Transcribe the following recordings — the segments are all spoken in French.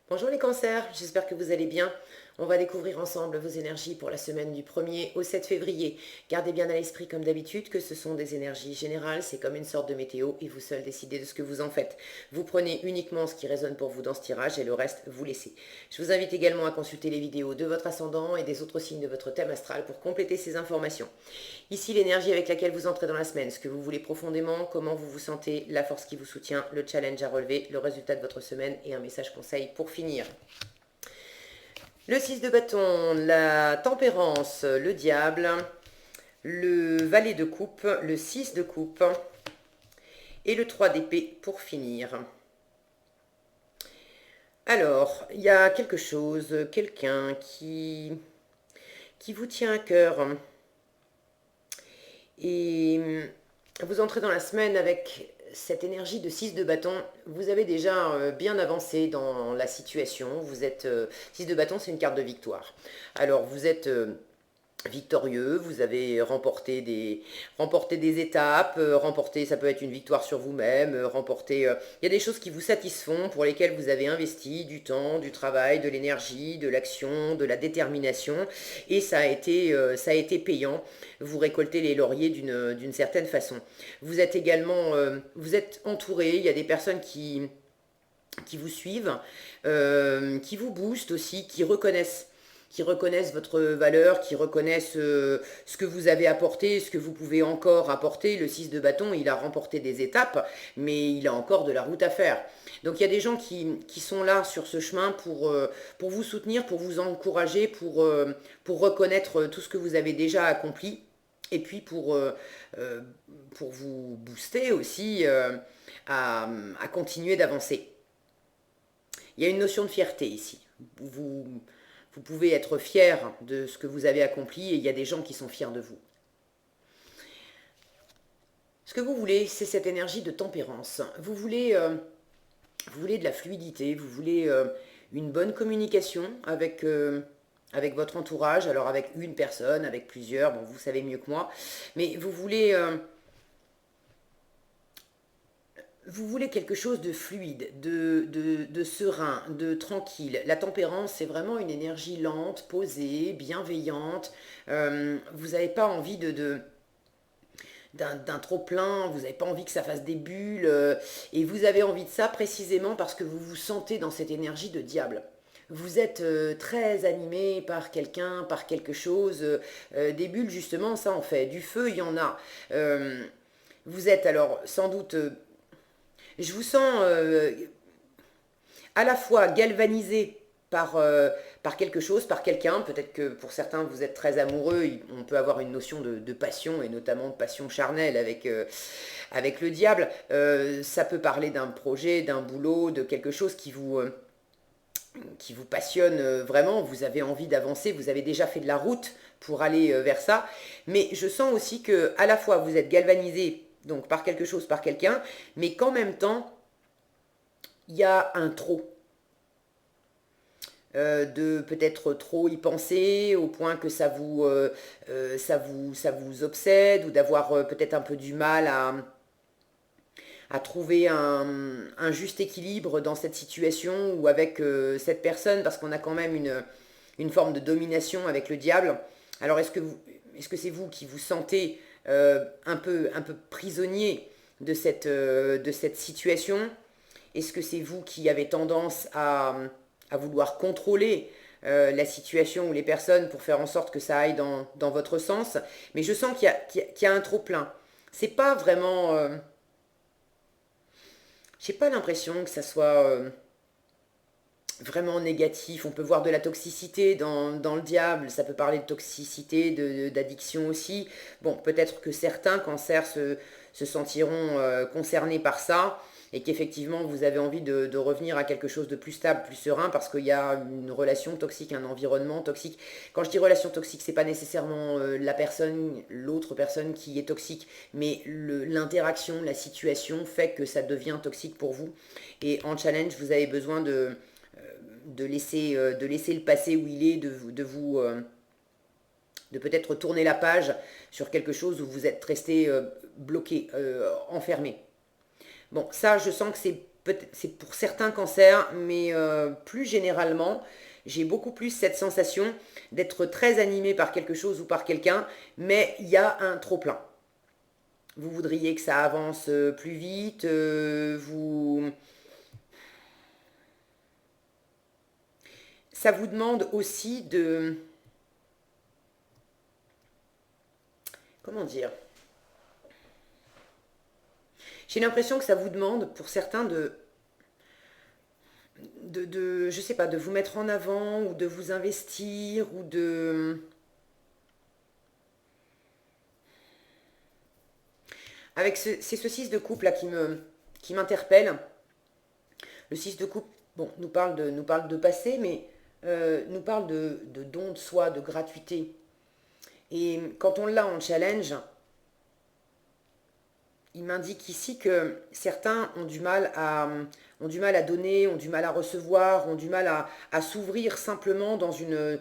Bonjour les cancers, j'espère que vous allez bien. On va découvrir ensemble vos énergies pour la semaine du 1er au 7 février. Gardez bien à l'esprit comme d'habitude que ce sont des énergies générales, c'est comme une sorte de météo et vous seul décidez de ce que vous en faites. Vous prenez uniquement ce qui résonne pour vous dans ce tirage et le reste vous laissez. Je vous invite également à consulter les vidéos de votre ascendant et des autres signes de votre thème astral pour compléter ces informations. Ici l'énergie avec laquelle vous entrez dans la semaine, ce que vous voulez profondément, comment vous vous sentez, la force qui vous soutient, le challenge à relever, le résultat de votre semaine et un message conseil pour finir. Le 6 de bâton, la tempérance, le diable, le valet de coupe, le 6 de coupe et le 3 d'épée pour finir. Alors, il y a quelque chose, quelqu'un qui vous tient à cœur. Et vous entrez dans la semaine avec cette énergie de 6 de bâton. Vous avez déjà bien avancé dans la situation. Vous êtes 6 de bâton, c'est une carte de victoire. Alors, vous êtes victorieux, vous avez remporté des étapes, ça peut être une victoire sur vous-même, il y a des choses qui vous satisfont, pour lesquelles vous avez investi du temps, du travail, de l'énergie, de l'action, de la détermination, et ça a été payant. Vous récoltez les lauriers d'une certaine façon. Vous êtes également, vous êtes entouré, il y a des personnes qui vous suivent, qui vous boostent aussi, qui reconnaissent votre valeur, qui reconnaissent ce que vous avez apporté, ce que vous pouvez encore apporter. Le 6 de bâton, il a remporté des étapes, mais il a encore de la route à faire. Donc il y a des gens qui sont là sur ce chemin pour vous soutenir, pour vous encourager, pour reconnaître tout ce que vous avez déjà accompli, et puis pour vous booster aussi à continuer d'avancer. Il y a une notion de fierté ici. Vous pouvez être fier de ce que vous avez accompli et il y a des gens qui sont fiers de vous. Ce que vous voulez, c'est cette énergie de tempérance. Vous voulez de la fluidité, vous voulez une bonne communication avec votre entourage, alors avec une personne, avec plusieurs, bon, vous savez mieux que moi, mais vous voulez quelque chose de fluide, de serein, de tranquille. La tempérance, c'est vraiment une énergie lente, posée, bienveillante. Vous n'avez pas envie d'un trop plein, vous n'avez pas envie que ça fasse des bulles, et vous avez envie de ça précisément parce que vous vous sentez dans cette énergie de diable. Vous êtes très animé par quelqu'un, par quelque chose. Des bulles, justement, ça en fait. Du feu, il y en a. Vous êtes alors sans doute je vous sens à la fois galvanisé par quelque chose, par quelqu'un. Peut-être que pour certains, vous êtes très amoureux. On peut avoir une notion de passion, et notamment de passion charnelle avec le diable. Ça peut parler d'un projet, d'un boulot, de quelque chose qui vous passionne vraiment. Vous avez envie d'avancer, vous avez déjà fait de la route pour aller vers ça. Mais je sens aussi que à la fois, vous êtes galvanisé donc par quelque chose, par quelqu'un, mais qu'en même temps, il y a un trop. De peut-être trop y penser au point que ça vous obsède, ou d'avoir peut-être un peu du mal à trouver un juste équilibre dans cette situation ou avec cette personne, parce qu'on a quand même une forme de domination avec le diable. Alors est-ce que c'est vous qui vous sentez un peu prisonnier de cette situation? Est-ce que c'est vous qui avez tendance à vouloir contrôler la situation ou les personnes pour faire en sorte que ça aille dans votre sens? Mais je sens qu'il y a un trop plein. C'est pas vraiment... j'ai pas l'impression que ça soit vraiment négatif. On peut voir de la toxicité dans le diable, ça peut parler de toxicité, d'addiction aussi. Bon, peut-être que certains cancers se sentiront concernés par ça, et qu'effectivement vous avez envie de revenir à quelque chose de plus stable, plus serein, parce qu'il y a une relation toxique, un environnement toxique. Quand je dis relation toxique, c'est pas nécessairement l'autre personne qui est toxique, mais l'interaction, la situation fait que ça devient toxique pour vous. Et en challenge, vous avez besoin de laisser le passé où il est, de peut-être tourner la page sur quelque chose où vous êtes resté bloqué, enfermé. Bon, ça, je sens que c'est pour certains cancers, mais plus généralement, j'ai beaucoup plus cette sensation d'être très animé par quelque chose ou par quelqu'un, mais il y a un trop-plein. Vous voudriez que ça avance plus vite, ça vous demande aussi de... Comment dire? J'ai l'impression que ça vous demande, pour certains, je sais pas, de vous mettre en avant ou de vous investir ou de... Avec c'est ce 6 de couple là qui m'interpelle. Le 6 de couple, bon, nous parle de passé, mais nous parle de don de soi, de gratuité. Et quand on l'a en challenge, il m'indique ici que certains ont du mal à donner, ont du mal à recevoir, ont du mal à s'ouvrir simplement dans une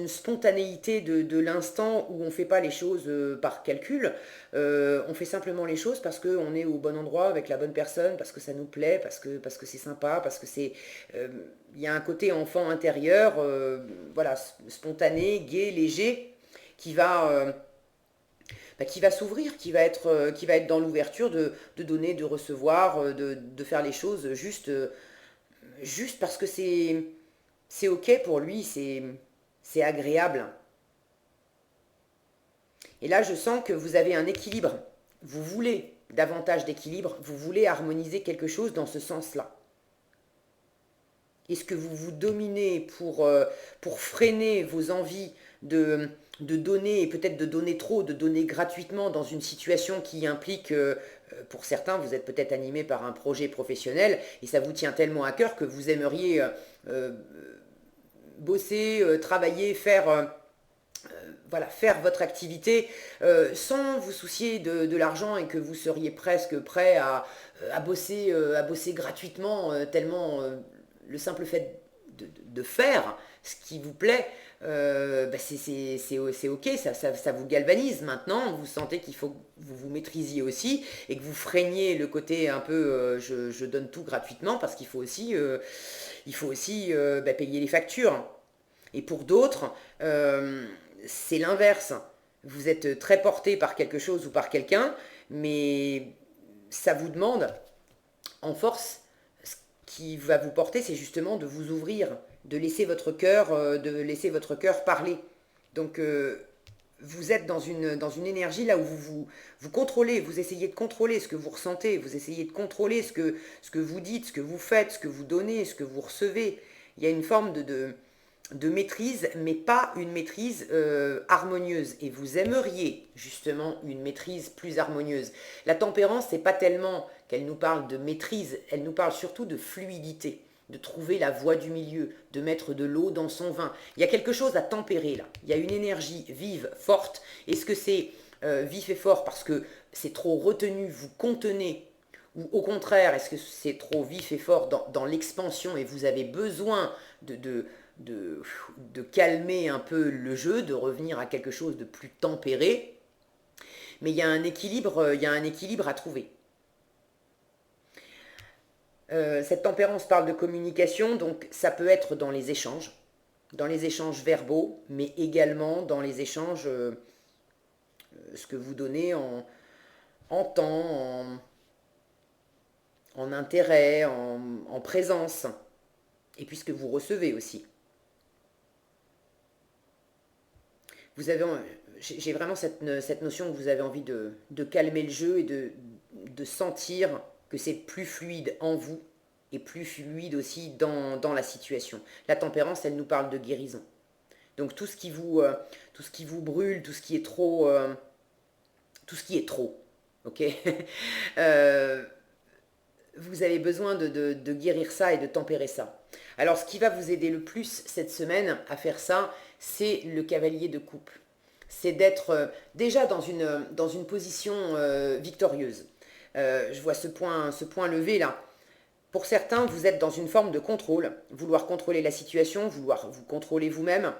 spontanéité de l'instant où on ne fait pas les choses par calcul. On fait simplement les choses parce qu'on est au bon endroit avec la bonne personne, parce que ça nous plaît, parce que c'est sympa, parce que c'est... Il y a un côté enfant intérieur, voilà, spontané, gai, léger, qui va... qui va s'ouvrir, qui va être dans l'ouverture de donner, de recevoir, de faire les choses juste, juste parce que c'est ok pour lui, c'est agréable. Et là, je sens que vous avez un équilibre. Vous voulez davantage d'équilibre, vous voulez harmoniser quelque chose dans ce sens-là. Est-ce que vous vous dominez pour freiner vos envies de donner, et peut-être de donner trop, de donner gratuitement dans une situation qui implique, pour certains, vous êtes peut-être animé par un projet professionnel, et ça vous tient tellement à cœur que vous aimeriez bosser, travailler, voilà, faire votre activité sans vous soucier de l'argent et que vous seriez presque prêt à bosser gratuitement, tellement le simple fait de faire ce qui vous plaît, c'est ok, ça vous galvanise. Maintenant, vous sentez qu'il faut que vous vous maîtrisiez aussi et que vous freiniez le côté un peu je donne tout gratuitement parce il faut aussi payer les factures. Et pour d'autres, c'est l'inverse. Vous êtes très porté par quelque chose ou par quelqu'un, mais ça vous demande en force, ce qui va vous porter, c'est justement de vous ouvrir, de laisser votre cœur parler. Donc, vous êtes dans une énergie là où vous contrôlez, vous essayez de contrôler ce que vous ressentez, vous essayez de contrôler ce que vous dites, ce que vous faites, ce que vous donnez, ce que vous recevez. Il y a une forme de maîtrise, mais pas une maîtrise harmonieuse. Et vous aimeriez justement une maîtrise plus harmonieuse. La tempérance, c'est pas tellement qu'elle nous parle de maîtrise, elle nous parle surtout de fluidité, de trouver la voie du milieu, de mettre de l'eau dans son vin. Il y a quelque chose à tempérer là. Il y a une énergie vive, forte. Est-ce que c'est vif et fort parce que c'est trop retenu, vous contenez, ou au contraire, est-ce que c'est trop vif et fort dans l'expansion et vous avez besoin de calmer un peu le jeu, de revenir à quelque chose de plus tempéré, mais il y a un équilibre à trouver. Cette tempérance parle de communication, donc ça peut être dans les échanges verbaux, mais également dans les échanges, ce que vous donnez en temps, en intérêt, en présence, et puis ce que vous recevez aussi. Vous avez, j'ai vraiment cette notion que vous avez envie de calmer le jeu et de sentir que c'est plus fluide en vous et plus fluide aussi dans la situation. La tempérance, elle nous parle de guérison. Donc tout ce qui vous brûle, tout ce qui est trop, ok. euh, Vous avez besoin de guérir ça et de tempérer ça. Alors ce qui va vous aider le plus cette semaine à faire ça, c'est le cavalier de coupe. C'est d'être déjà dans une position victorieuse. Je vois ce point levé là. Pour certains, vous êtes dans une forme de contrôle, vouloir contrôler la situation, vouloir vous contrôler vous-même.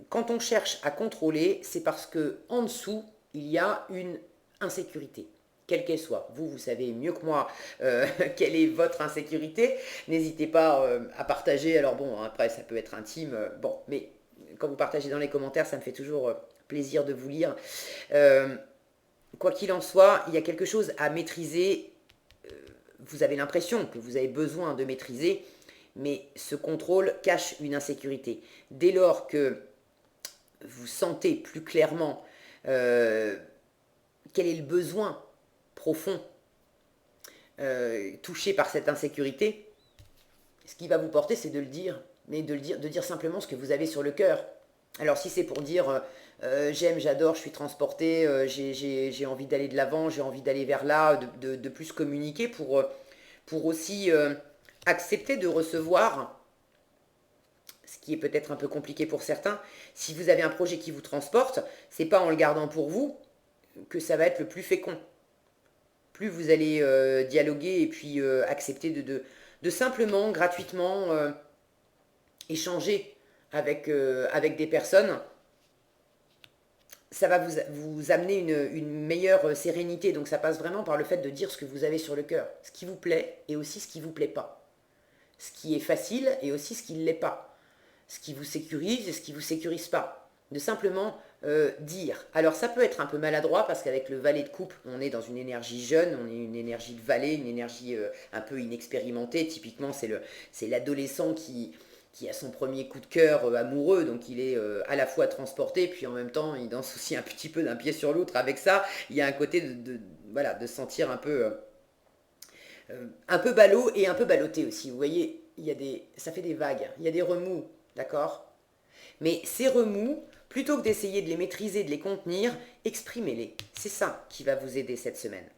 Quand on cherche à contrôler, c'est parce que en dessous, il y a une insécurité. quelle qu'elle soit. Vous savez mieux que moi quelle est votre insécurité. N'hésitez pas à partager. Alors bon, après, ça peut être intime. Bon, mais quand vous partagez dans les commentaires, ça me fait toujours plaisir de vous lire. Quoi qu'il en soit, il y a quelque chose à maîtriser. Vous avez l'impression que vous avez besoin de maîtriser, mais ce contrôle cache une insécurité. Dès lors que vous sentez plus clairement quel est le besoin profond touché par cette insécurité, ce qui va vous porter, c'est de le dire, mais de dire simplement ce que vous avez sur le cœur. Alors si c'est pour dire j'aime, j'adore, je suis transporté, j'ai envie d'aller de l'avant, j'ai envie d'aller vers là, de plus communiquer pour aussi accepter de recevoir, ce qui est peut-être un peu compliqué pour certains. Si vous avez un projet qui vous transporte, c'est pas en le gardant pour vous que ça va être le plus fécond. Plus vous allez dialoguer et puis accepter de simplement, gratuitement échanger avec des personnes, ça va vous amener une meilleure sérénité. Donc ça passe vraiment par le fait de dire ce que vous avez sur le cœur, ce qui vous plaît et aussi ce qui ne vous plaît pas. Ce qui est facile et aussi ce qui ne l'est pas. Ce qui vous sécurise et ce qui ne vous sécurise pas. De simplement dire. Alors ça peut être un peu maladroit parce qu'avec le valet de coupe, on est dans une énergie jeune, on est une énergie de valet, une énergie un peu inexpérimentée. Typiquement, c'est l'adolescent qui a son premier coup de cœur amoureux, donc il est à la fois transporté, puis en même temps il danse aussi un petit peu d'un pied sur l'autre. Avec ça, il y a un côté voilà, de sentir un peu ballot et un peu ballotté aussi. Vous voyez, ça fait des vagues, il y a des remous, d'accord? Mais ces remous, plutôt que d'essayer de les maîtriser, de les contenir, exprimez-les. C'est ça qui va vous aider cette semaine.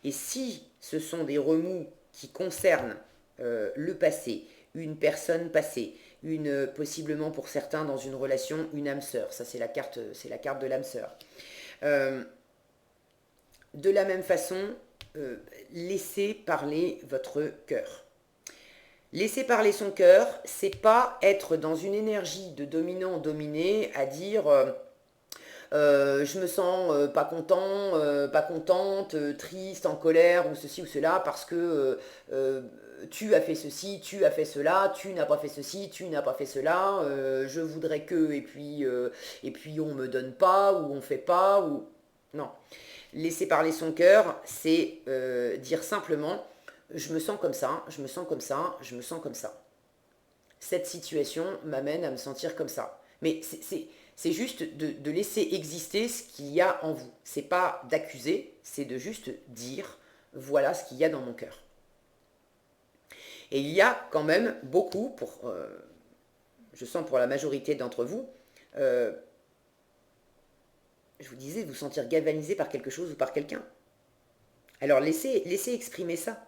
Et si ce sont des remous qui concernent le passé, une personne passée, possiblement pour certains dans une relation, une âme sœur, ça c'est la carte de l'âme sœur. De la même façon, laissez parler votre cœur. Laisser parler son cœur, c'est pas être dans une énergie de dominant-dominé à dire je me sens pas content, pas contente, triste, en colère ou ceci ou cela parce que tu as fait ceci, tu as fait cela, tu n'as pas fait ceci, tu n'as pas fait cela, je voudrais que et puis on me donne pas ou on fait pas ou non. Laisser parler son cœur, c'est dire simplement je me sens comme ça, je me sens comme ça, je me sens comme ça. Cette situation m'amène à me sentir comme ça. Mais c'est juste de laisser exister ce qu'il y a en vous. C'est pas d'accuser, c'est de juste dire voilà ce qu'il y a dans mon cœur. Et il y a quand même beaucoup, je sens pour la majorité d'entre vous, je vous disais, vous sentir galvanisé par quelque chose ou par quelqu'un. Alors laissez exprimer ça.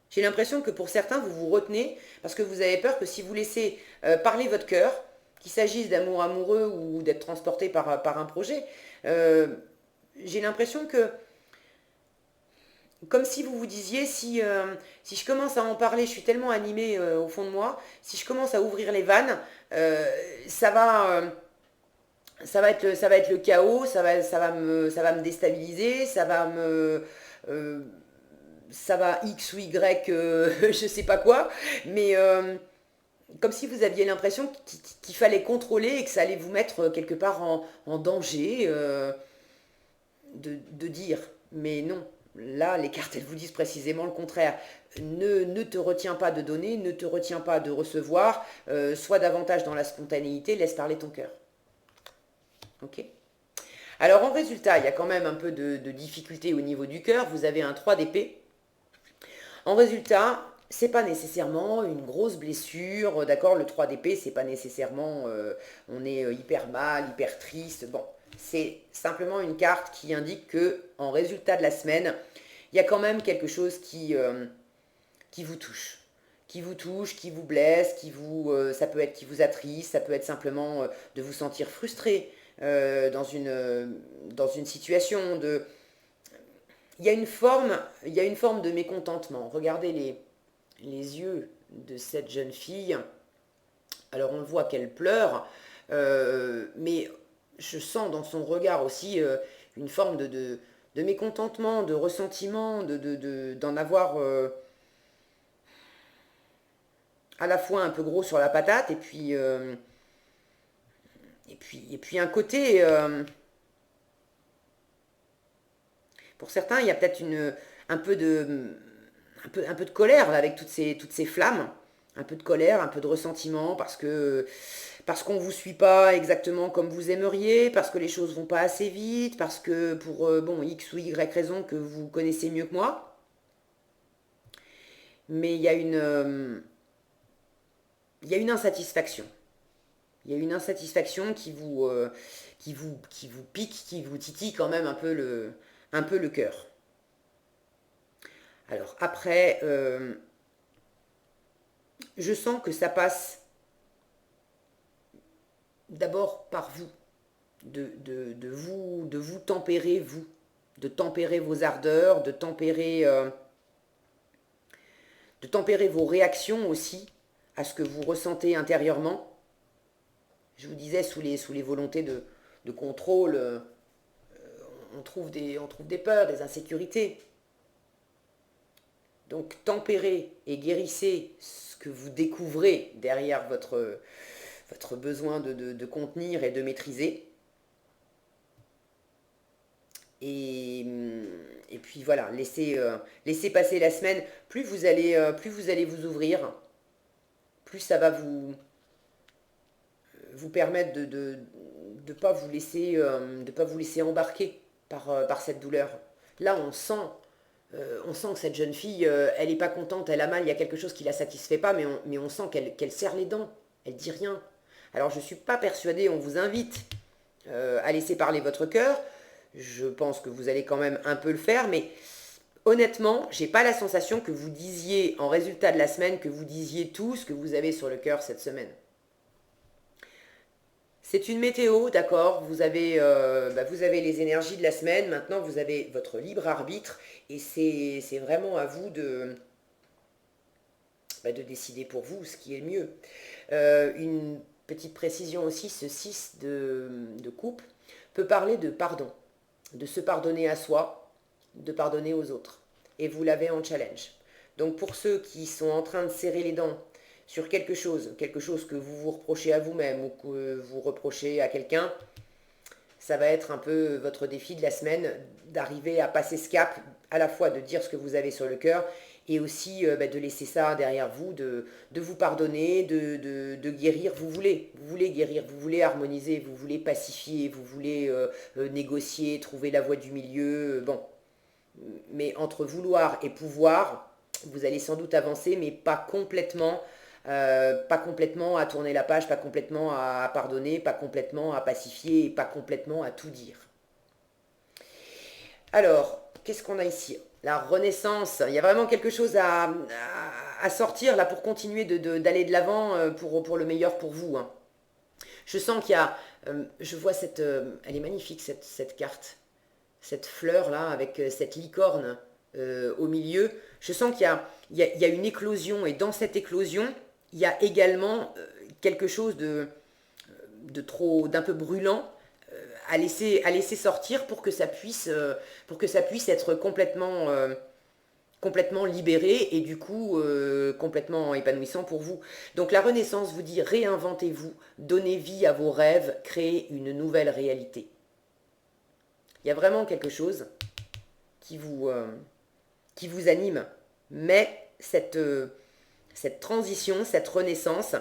J'ai l'impression que pour certains, vous vous retenez parce que vous avez peur que si vous laissez parler votre cœur, qu'il s'agisse d'amour amoureux ou d'être transporté par un projet, j'ai l'impression que, comme si vous vous disiez, si je commence à en parler, je suis tellement animée au fond de moi, si je commence à ouvrir les vannes, ça va être le chaos, ça va me déstabiliser, ça va X ou Y, je sais pas quoi, mais comme si vous aviez l'impression qu'il fallait contrôler et que ça allait vous mettre quelque part en danger de dire. Mais non, là, les cartes, elles vous disent précisément le contraire. Ne te retiens pas de donner, ne te retiens pas de recevoir, sois davantage dans la spontanéité, laisse parler ton cœur. Ok ? Alors en résultat, il y a quand même un peu de difficulté au niveau du cœur. Vous avez un 3 d'épée. En résultat, c'est pas nécessairement une grosse blessure, d'accord? Le 3 d'épée, c'est pas nécessairement on est hyper mal, hyper triste. Bon, c'est simplement une carte qui indique que en résultat de la semaine, il y a quand même quelque chose qui vous touche. Qui vous touche, qui vous blesse, ça peut être qui vous attriste, ça peut être simplement de vous sentir frustré dans une situation de il y a une forme de mécontentement. Regardez les yeux de cette jeune fille. Alors on le voit qu'elle pleure, mais je sens dans son regard aussi une forme de mécontentement, de ressentiment, d'en avoir à la fois un peu gros sur la patate, et puis un côté, pour certains, il y a peut-être un peu de colère là, avec toutes ces flammes, un peu de colère, un peu de ressentiment, parce qu'on ne vous suit pas exactement comme vous aimeriez, parce que les choses vont pas assez vite, parce que pour bon, X ou Y raison que vous connaissez mieux que moi. Mais il y a une insatisfaction. Il y a une insatisfaction qui vous pique, qui vous titille quand même un peu le cœur. Alors après, je sens que ça passe d'abord par vous, de vous tempérer, de tempérer vos ardeurs, de tempérer vos réactions aussi à ce que vous ressentez intérieurement. Je vous disais, sous les volontés de contrôle, on trouve des peurs, des insécurités. Donc tempérez et guérissez ce que vous découvrez derrière votre besoin de contenir et de maîtriser. Et puis voilà, laissez passer la semaine. Plus vous allez vous ouvrir, plus ça va vous permettre de ne pas vous laisser embarquer par cette douleur. Là, on sent que cette jeune fille, elle n'est pas contente, elle a mal, il y a quelque chose qui ne la satisfait pas, mais on sent qu'elle serre les dents, elle dit rien. Alors je ne suis pas persuadée, on vous invite à laisser parler votre cœur. Je pense que vous allez quand même un peu le faire, mais honnêtement, j'ai pas la sensation que vous disiez, en résultat de la semaine, que vous disiez tout ce que vous avez sur le cœur cette semaine. C'est une météo, d'accord, vous avez les énergies de la semaine, maintenant vous avez votre libre arbitre, et c'est vraiment à vous de décider pour vous ce qui est le mieux. Une petite précision aussi, ce 6 de coupe peut parler de pardon, de se pardonner à soi, de pardonner aux autres. Et vous l'avez en challenge. Donc pour ceux qui sont en train de serrer les dents sur quelque chose que vous vous reprochez à vous-même ou que vous reprochez à quelqu'un, ça va être un peu votre défi de la semaine, d'arriver à passer ce cap, à la fois de dire ce que vous avez sur le cœur, et aussi de laisser ça derrière vous, de vous pardonner, de guérir. Vous voulez guérir, vous voulez harmoniser, vous voulez pacifier, vous voulez négocier, trouver la voie du milieu. Bon, mais entre vouloir et pouvoir, vous allez sans doute avancer, mais pas complètement à tourner la page, pas complètement à pardonner, pas complètement à pacifier, et pas complètement à tout dire. Alors, qu'est-ce qu'on a ici? La renaissance, il y a vraiment quelque chose à sortir là pour continuer d'aller de l'avant pour le meilleur pour vous, hein. Je sens qu'il y a, je vois elle est magnifique cette carte, cette fleur là avec cette licorne au milieu. Je sens qu'il y a une éclosion, et dans cette éclosion, il y a également quelque chose d'un peu brûlant à laisser sortir pour que ça puisse être complètement libéré, et du coup complètement épanouissant pour vous. Donc la Renaissance vous dit: réinventez-vous, donnez vie à vos rêves, créez une nouvelle réalité. Il y a vraiment quelque chose qui vous anime, mais cette transition, cette renaissance,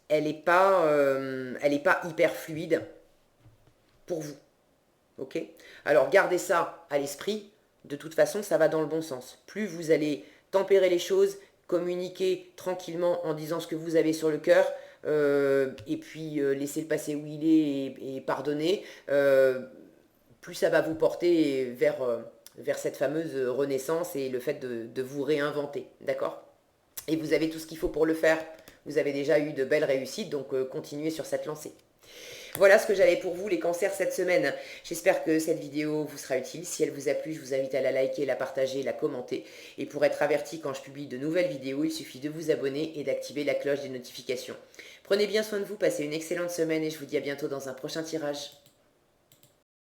elle n'est pas hyper fluide pour vous. Ok? Alors gardez ça à l'esprit. De toute façon, ça va dans le bon sens. Plus vous allez tempérer les choses, communiquer tranquillement en disant ce que vous avez sur le cœur, et puis laisser le passé où il est et pardonner, plus ça va vous porter vers cette fameuse renaissance et le fait de vous réinventer. D'accord? Et vous avez tout ce qu'il faut pour le faire. Vous avez déjà eu de belles réussites, donc continuez sur cette lancée. Voilà ce que j'avais pour vous les cancers cette semaine. J'espère que cette vidéo vous sera utile. Si elle vous a plu, je vous invite à la liker, la partager, la commenter. Et pour être averti quand je publie de nouvelles vidéos, il suffit de vous abonner et d'activer la cloche des notifications. Prenez bien soin de vous, passez une excellente semaine et je vous dis à bientôt dans un prochain tirage.